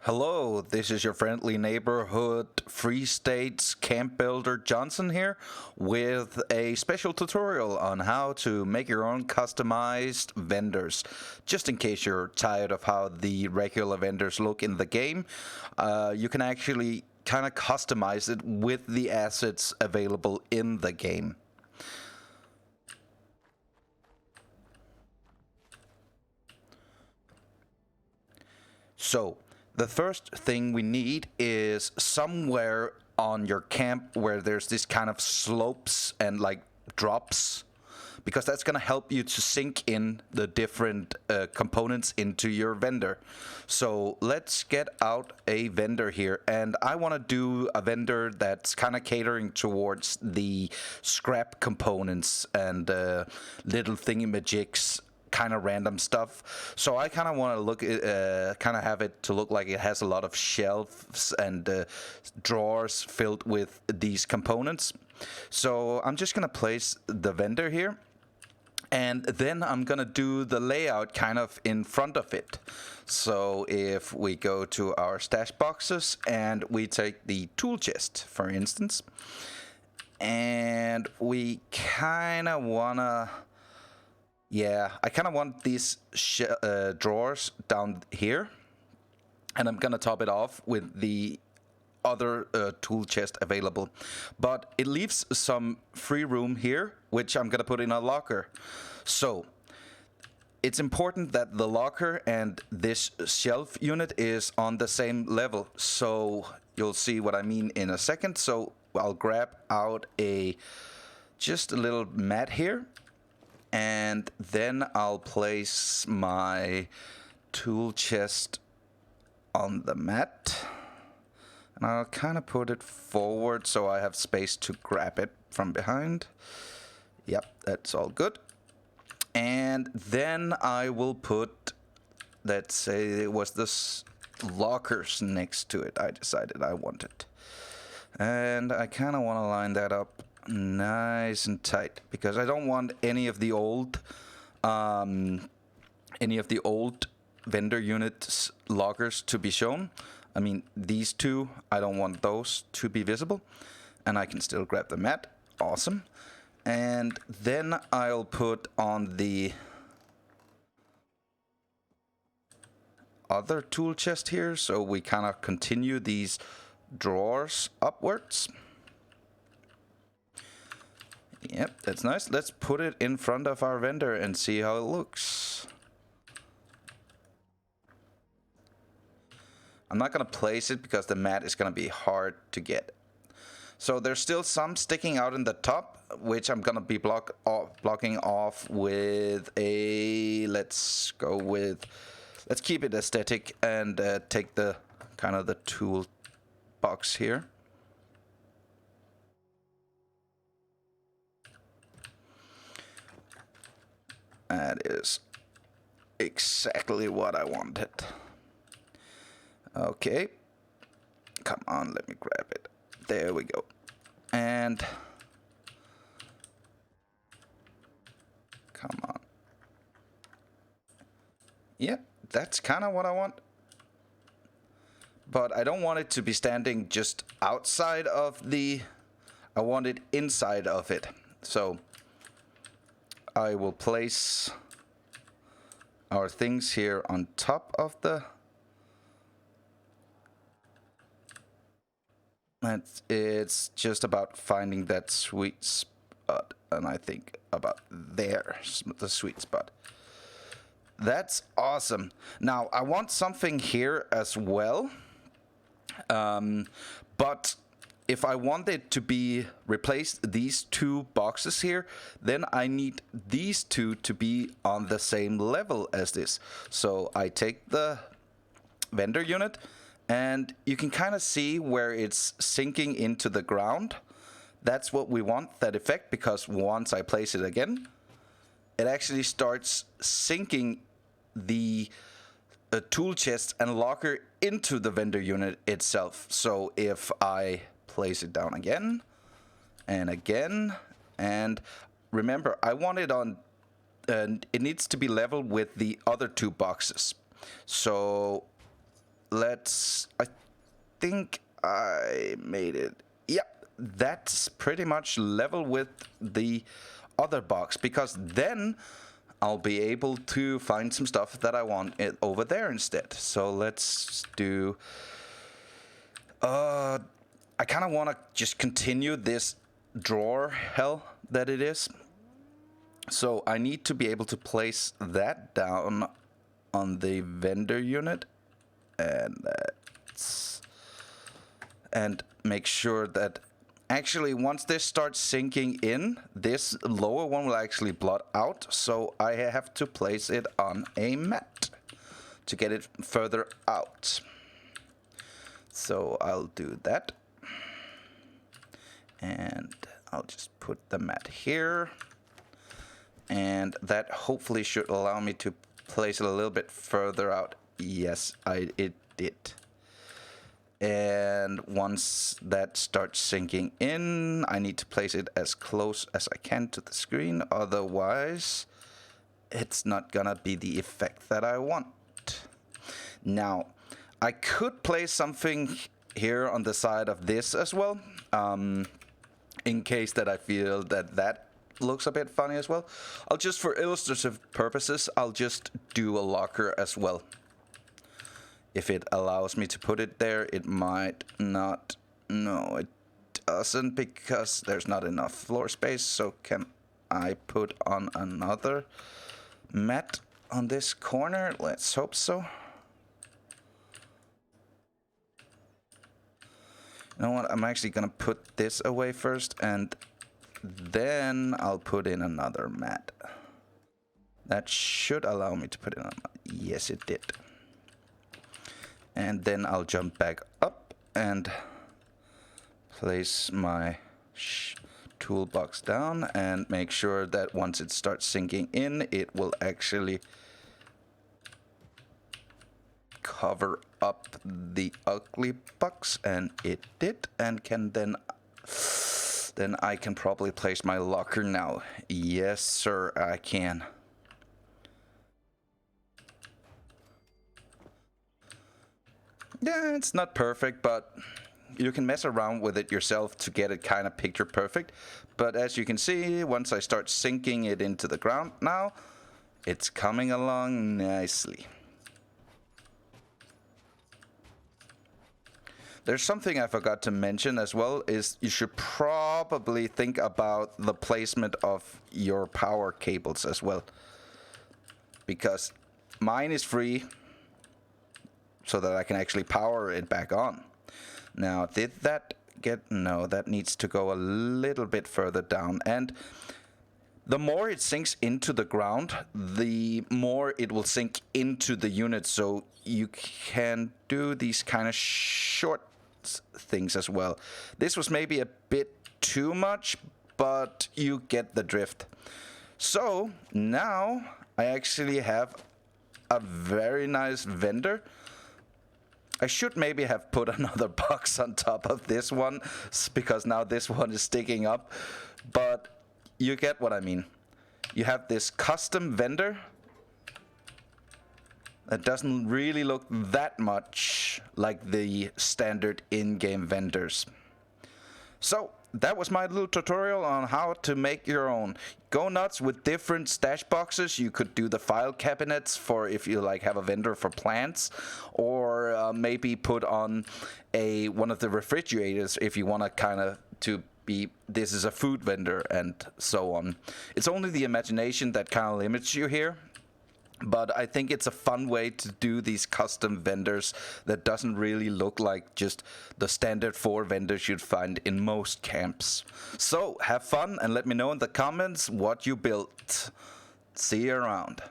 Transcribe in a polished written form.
Hello, this is your friendly neighborhood Free States camp builder Johnson here with a special tutorial on how to make your own customized vendors. Just in case you're tired of how the regular vendors look in the game, you can actually kind of customize it with the assets available in the game. So, the first thing we need is somewhere on your camp where there's this kind of slopes and like drops, because that's going to help you to sink in the different components into your vendor. So let's get out a vendor here, and I want to do a vendor that's kind of catering towards the scrap components and little thingamajigs, kind of random stuff. So I kind of want to look kind of have it to look like it has a lot of shelves and drawers filled with these components. So I'm just gonna place the vendor here, and then I'm gonna do the layout kind of in front of it. So if we go to our stash boxes and we take the tool chest, for instance, and we kind of wanna, I kind of want these drawers down here, and I'm gonna top it off with the other tool chest available. But it leaves some free room here, which I'm gonna put in a locker. So it's important that the locker and this shelf unit is on the same level. So you'll see what I mean in a second. So I'll grab out just a little mat here, and then I'll place my tool chest on the mat. And I'll kind of put it forward so I have space to grab it from behind. Yep, that's all good. And then I will put, let's say it was this lockers next to it. I decided I wanted. And I kind of want to line that up nice and tight, because I don't want any of the old vendor units lockers to be shown. I mean, these two, I don't want those to be visible. And I can still grab the mat. Awesome. And then I'll put on the other tool chest here, so we kind of continue these drawers upwards. Yep, that's nice. Let's put it in front of our vendor and see how it looks. I'm not going to place it because the mat is going to be hard to get. So there's still some sticking out in the top, which I'm going to be blocking off with a, let's keep it aesthetic and take the kind of the tool box here. That is exactly what I wanted. Okay. Come on, let me grab it. There we go. And come on. Yep, that's kind of what I want. But I don't want it to be standing just outside of the, I want it inside of it. So I will place our things here on top of the, it's just about finding that sweet spot, and I think about there's the sweet spot. That's awesome. Now I want something here as well, but if I want it to be replaced, these two boxes here, then I need these two to be on the same level as this. So I take the vendor unit, and you can kind of see where it's sinking into the ground. That's what we want, that effect, because once I place it again, it actually starts sinking the tool chest and locker into the vendor unit itself. So if I place it down again and again, and remember, I want it on, and it needs to be level with the other two boxes. So I think I made it. Yep, that's pretty much level with the other box, because then I'll be able to find some stuff that I want it over there instead. So let's do... I kind of want to just continue this drawer hell that it is. So I need to be able to place that down on the vendor unit, and make sure that actually once this starts sinking in, this lower one will actually blot out. So I have to place it on a mat to get it further out. So I'll do that. And I'll just put the mat here. And that hopefully should allow me to place it a little bit further out. Yes, it did. And once that starts sinking in, I need to place it as close as I can to the screen. Otherwise, it's not gonna be the effect that I want. Now, I could place something here on the side of this as well, in case that I feel that looks a bit funny as well. I'll just, for illustrative purposes, I'll just do a locker as well. If it allows me to put it there, it might not. No, it doesn't, because there's not enough floor space. So can I put on another mat on this corner? Let's hope so. You know what? I'm actually gonna put this away first, and then I'll put in another mat. That should allow me to put in a mat. Yes, it did. And then I'll jump back up and place my toolbox down and make sure that once it starts sinking in, it will actually cover up the ugly box, and it did, and can then I can probably place my locker now. Yes, sir, I can. Yeah, it's not perfect, but you can mess around with it yourself to get it kind of picture perfect. But as you can see, once I start sinking it into the ground now, it's coming along nicely. There's something I forgot to mention as well, is you should probably think about the placement of your power cables as well. Because mine is free, so that I can actually power it back on. Now, did that get... No, that needs to go a little bit further down. And the more it sinks into the ground, the more it will sink into the unit. So you can do these kind of short things as well. This was maybe a bit too much, but you get the drift. So now I actually have a very nice vendor. I should maybe have put another box on top of this one, because now this one is sticking up. But you get what I mean. You have this custom vendor that doesn't really look that much like the standard in-game vendors. So that was my little tutorial on how to make your own. Go nuts with different stash boxes. You could do the file cabinets for if you like have a vendor for plants, or maybe put on one of the refrigerators if you want to kind of to be, this is a food vendor, and so on. It's only the imagination that kind of limits you here. But I think it's a fun way to do these custom vendors that doesn't really look like just the standard 4 vendors you'd find in most camps. So have fun and let me know in the comments what you built. See you around.